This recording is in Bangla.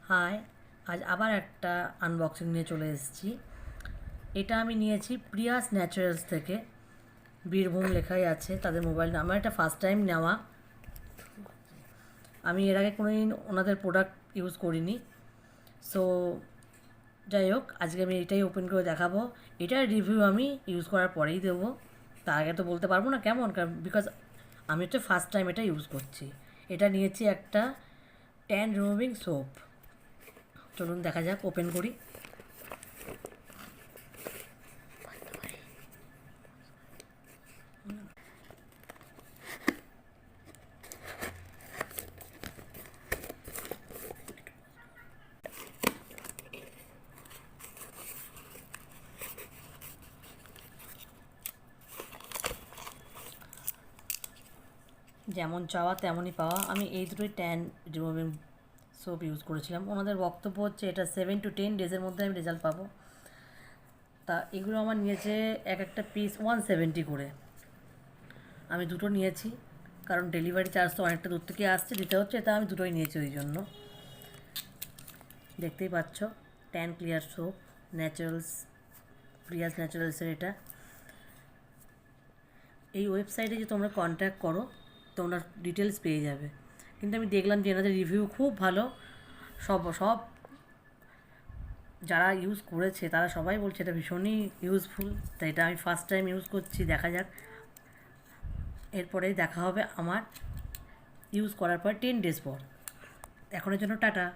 হাই, আজ আবার একটা আনবক্সিং নিয়ে চলে এসেছি। এটা আমি নিয়েছি প্রিয়াস ন্যাচারালস থেকে। বীরভূম লেখাই আছে তাদের মোবাইল নাম্বার। এটা ফার্স্ট টাইম নেওয়া। আমি এর আগে কোনোদিন ওনাদের প্রোডাক্ট ইউজ করিনি। সো যাই হোক, আজকে আমি এটাই ওপেন করে দেখাবো। এটার রিভিউ আমি ইউজ করার পরেই দেবো, তার আগে তো বলতে পারবো না কেমন, কারণ বিকজ আমি হচ্ছে ফার্স্ট টাইম এটা ইউজ করছি। এটা নিয়েছি একটা ট্যান রিমুভিং সোপ। চলুন দেখা যাক, ওপেন করি। যেমন চাওয়া তেমনই পাওয়া। আমি এই দুটোই ট্যান রিমুভিং সোপ ইউজ করেছিলাম। ওনাদের বক্তব্য হচ্ছে এটা 7 to 10 ডেজের মধ্যে আমি রেজাল্ট পাবো। তা এগুলো আমার নিয়েছে এক একটা পিস 170 করে। আমি দুটো নিয়েছি, কারণ ডেলিভারি চার্জ তো অনেকটা দূর থেকে আসছে, দিতে হচ্ছে। তা আমি দুটোই নিয়েছি ওই জন্য। দেখতেই পাচ্ছ, ট্যান ক্লিয়ার সোপ, ন্যাচারালস, প্রিয়াস ন্যাচারালসের এটা। এই ওয়েবসাইটে যে তোমরা কন্ট্যাক্ট করো তোমরা ডিটেলস পেয়ে যাবে। কিন্তু আমি দেখলাম যে এনাদের রিভিউ খুব ভালো। সব সব যারা ইউজ করেছে তারা সবাই বলছে এটা ভীষণই ইউজফুল। তাই এটা আমি ফার্স্ট টাইম ইউজ করছি, দেখা যাক। এরপরেই দেখা হবে আমার ইউজ করার পর 10 ডেজ পর। এখনের জন্য টাটা।